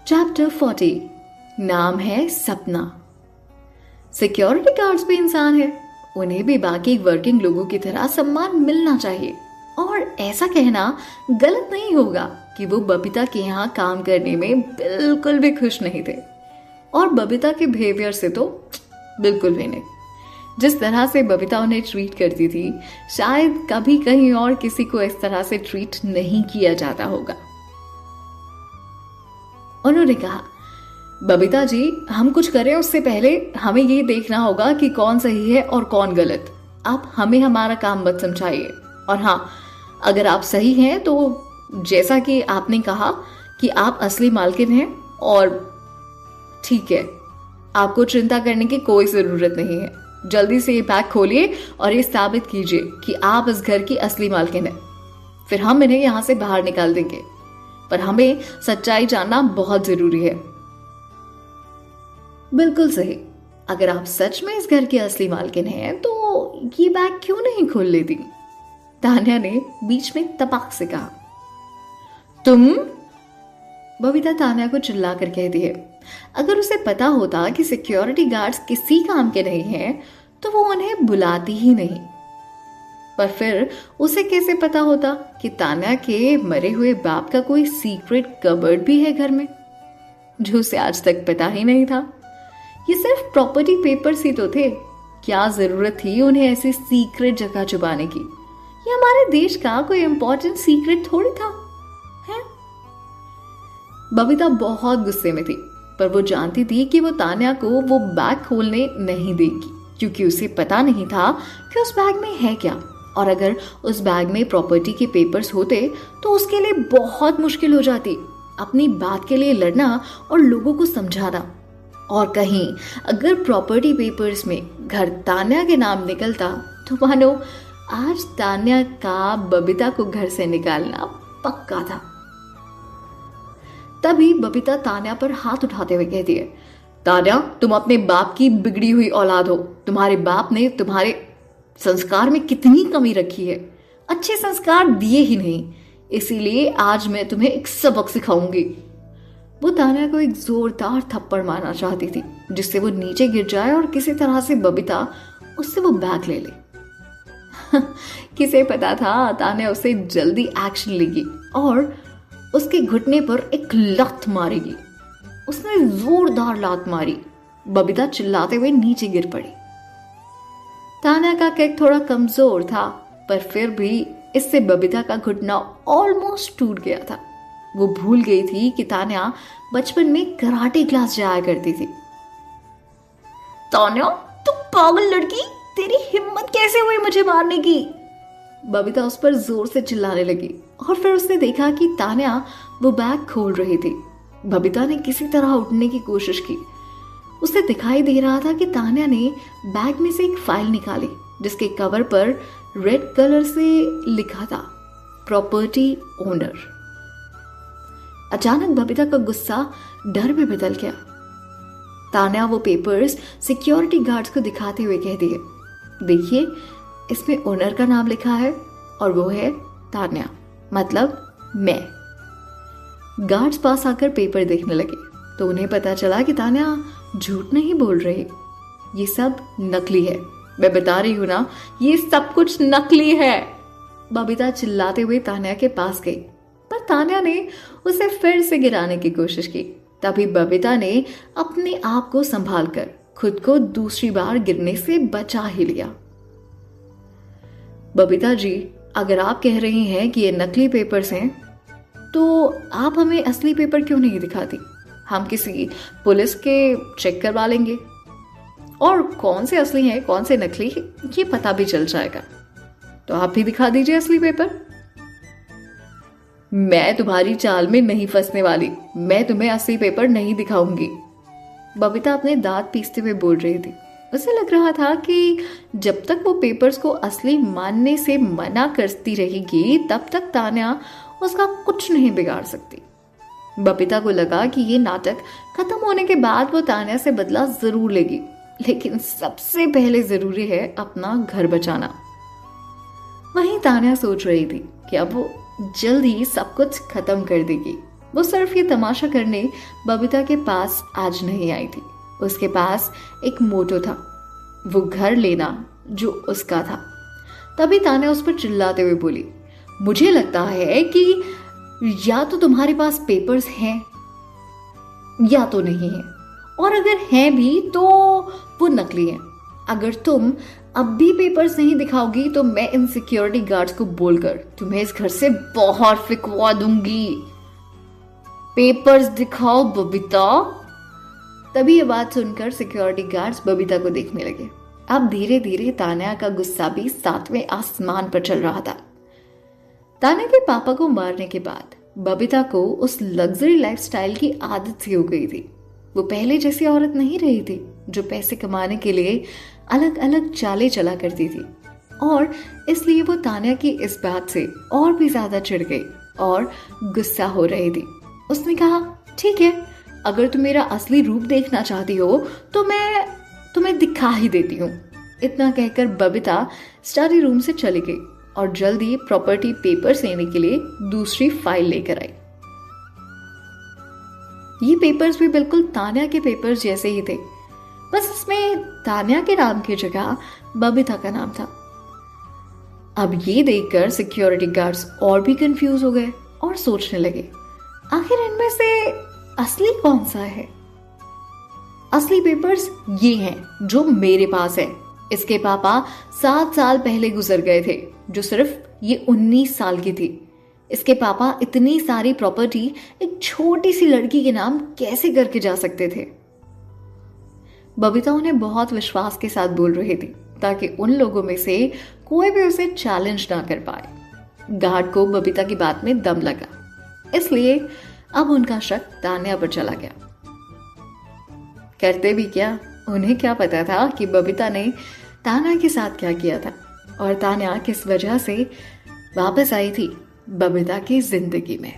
Chapter 40। नाम है सपना। सिक्योरिटी गार्ड्स भी इंसान है, उन्हें भी बाकी वर्किंग लोगों की तरह सम्मान मिलना चाहिए। और ऐसा कहना गलत नहीं होगा कि वो बबीता के यहाँ काम करने में बिल्कुल भी खुश नहीं थे, और बबीता के बिहेवियर से तो बिल्कुल भी नहीं। जिस तरह से बबीता उन्हें ट्रीट करती थी, शायद कभी कहीं और किसी को इस तरह से ट्रीट नहीं किया जाता होगा। उन्होंने कहा, बबीता जी, हम कुछ करें उससे पहले हमें ये देखना होगा कि कौन सही है और कौन गलत। आप हमें हमारा काम मत समझाइए। और हाँ, अगर आप सही हैं तो जैसा कि आपने कहा कि आप असली मालकिन हैं, और ठीक है, आपको चिंता करने की कोई जरूरत नहीं है। जल्दी से ये बैग खोलिए और ये साबित कीजिए कि आप इस घर की असली मालकिन हैं। फिर हम इन्हें यहां से बाहर निकाल देंगे, पर हमें सच्चाई जानना बहुत जरूरी है। बिल्कुल सही। अगर आप सच में इस घर की असली मालकिन हैं तो ये बैग क्यों नहीं खोल लेती? तान्या ने बीच में तपाक से कहा। तुम? बबीता तान्या को चिल्लाकर कहती है। अगर उसे पता होता कि सिक्योरिटी गार्ड्स किसी काम के नहीं हैं तो वो उन्हें बुलाती ही नहीं। पर फिर उसे कैसे पता होता कि तान्या के मरे हुए बाप का कोई सीक्रेट कबर्ड भी है घर में, जो उसे आज तक पता ही नहीं था। ये सिर्फ प्रॉपर्टी पेपर्स ही तो थे। क्या जरूरत थी उन्हें ऐसी सीक्रेट जगह छुपाने की? ये हमारे देश का कोई इंपॉर्टेंट सीक्रेट थोड़ी था, है? बबीता बहुत गुस्से में थी, पर वो जानती थी कि वो तान्या को वो बैग खोलने नहीं देगी, क्योंकि उसे पता नहीं था कि उस बैग में है क्या। और अगर उस बैग में प्रॉपर्टी के पेपर्स होते तो उसके लिए बहुत मुश्किल हो जाती अपनी बात के लिए लड़ना और लोगों को समझाना। और कहीं अगर प्रॉपर्टी पेपर्स में घर तान्या के नाम निकलता तो मानो आज तान्या का बबीता को घर से निकालना पक्का था। तभी बबीता तान्या पर हाथ उठाते हुए कहती है, तान्या, तुम अपने बाप की बिगड़ी हुई औलाद हो। तुम्हारे बाप ने तुम्हारे संस्कार में कितनी कमी रखी है, अच्छे संस्कार दिए ही नहीं। इसीलिए आज मैं तुम्हें एक सबक सिखाऊंगी। वो तान्या को एक जोरदार थप्पड़ मारना चाहती थी, जिससे वो नीचे गिर जाए और किसी तरह से बबीता उससे वो बैग ले ले। किसे पता था तान्या उसे जल्दी एक्शन लेगी और उसके घुटने पर एक लात मारेगी। उसने जोरदार लात मारी। बबीता चिल्लाते हुए नीचे गिर पड़ी। तान्या का किक थोड़ा कमजोर था, पर फिर भी इससे बबीता का घुटना ऑलमोस्ट टूट गया था। वो भूल गई थी कि तान्या बचपन में कराटे क्लास जाया करती थी। तान्या, तू पागल लड़की, तेरी हिम्मत कैसे हुई मुझे मारने की? बबीता उस पर जोर से चिल्लाने लगी, और फिर उसने देखा कि तान्या वो बैग खोल रही थी। बबीता ने किसी तरह उठने की कोशिश की। उसे दिखाई दे रहा था कि तान्या ने बैग में से एक फाइल निकाली, जिसके कवर पर रेड कलर से लिखा था, प्रॉपर्टी ओनर। अचानक बबीता का गुस्सा डर में बदल गया। तान्या वो पेपर्स सिक्योरिटी गार्ड्स को दिखाते हुए कहती है, देखिए, इसमें ओनर का नाम लिखा है और वो है तान्या, मतलब मैं। गार्ड्स पास आकर पेपर देखने लगे तो उन्हें पता चला कि तान्या झूठ नहीं बोल रही। ये सब नकली है। मैं बता रही हूं ना, ये सब कुछ नकली है। बबीता चिल्लाते हुए तान्या के पास गई, पर तान्या ने उसे फिर से गिराने की कोशिश की। तभी बबीता ने अपने आप को संभालकर खुद को दूसरी बार गिरने से बचा ही लिया। बबीता जी, अगर आप कह रही हैं कि ये नकली पेपर्स हैं, तो आप हमें असली पेपर क्यों नहीं दिखाती? हम किसी पुलिस के चेक करवा लेंगे, और कौन से असली हैं कौन से नकली ये पता भी चल जाएगा। तो आप भी दिखा दीजिए असली पेपर। मैं तुम्हारी चाल में नहीं फंसने वाली। मैं तुम्हें असली पेपर नहीं दिखाऊंगी। बबीता अपने दांत पीसते हुए बोल रही थी। उसे लग रहा था कि जब तक वो पेपर्स को असली मानने से मना करती रहेगी, तब तक तान्या उसका कुछ नहीं बिगाड़ सकती। बबीता को लगा कि ये नाटक खत्म होने के बाद वो तान्या से बदला जरूर लेगी, लेकिन सबसे पहले जरूरी है अपना घर बचाना। वहीं तान्या सोच रही थी कि अब वो जल्द ही सब कुछ खत्म कर देगी वो सिर्फ ये तमाशा करने बबीता के पास आज नहीं आई थी। उसके पास एक मोटो था, वो घर लेना जो उसका था। तभी तान्या उस पर चिल्लाते हुए बोली, मुझे लगता है कि या तो तुम्हारे पास पेपर्स हैं या तो नहीं है, और अगर हैं भी तो वो नकली हैं। अगर तुम अब भी पेपर्स नहीं दिखाओगी तो मैं इन सिक्योरिटी गार्ड्स को बोलकर तुम्हें इस घर से बाहर फेंकवा दूंगी। पेपर्स दिखाओ बबीता। तभी ये बात सुनकर सिक्योरिटी गार्ड्स बबीता को देखने लगे। अब धीरे धीरे तान्या का गुस्सा भी 7वें आसमान पर चल रहा था। तान्या के पापा को मारने के बाद बबीता को उस लग्जरी लाइफस्टाइल की आदत सी हो गई थी। वो पहले जैसी औरत नहीं रही थी जो पैसे कमाने के लिए अलग अलग चालें चला करती थी, और इसलिए वो तान्या की इस बात से और भी ज्यादा चिढ़ गई और गुस्सा हो रही थी। उसने कहा, ठीक है, अगर तुम मेरा असली रूप देखना चाहती हो तो मैं तुम्हें दिखा ही देती हूँ। इतना कहकर बबीता स्टडी रूम से चली गई और जल्दी प्रॉपर्टी पेपर्स लेने के लिए दूसरी फाइल लेकर आई। ये पेपर्स भी बिल्कुल तान्या के पेपर्स जैसे ही थे, बस इसमें तान्या के नाम की जगह बबीता का नाम था। अब ये देखकर सिक्योरिटी गार्ड्स और भी कंफ्यूज हो गए और सोचने लगे, आखिर इनमें से असली कौन सा है। असली पेपर्स ये हैं जो मेरे पास है। इसके पापा 7 साल पहले गुजर गए थे, जो सिर्फ ये 19 साल की थी। इसके पापा इतनी सारी प्रॉपर्टी एक छोटी सी लड़की के नाम कैसे करके जा सकते थे। बबीता उन्हें बहुत विश्वास के साथ बोल रही थी ताकि उन लोगों में से कोई भी उसे चैलेंज ना कर पाए। गार्ड को बबीता की बात में दम लगा, इसलिए अब उनका शक तान्या पर चला गया। करते भी क्या, उन्हें क्या पता था कि बबीता ने तान्या के साथ क्या किया था और तान्या किस वजह से वापस आई थी बबीता की जिंदगी में।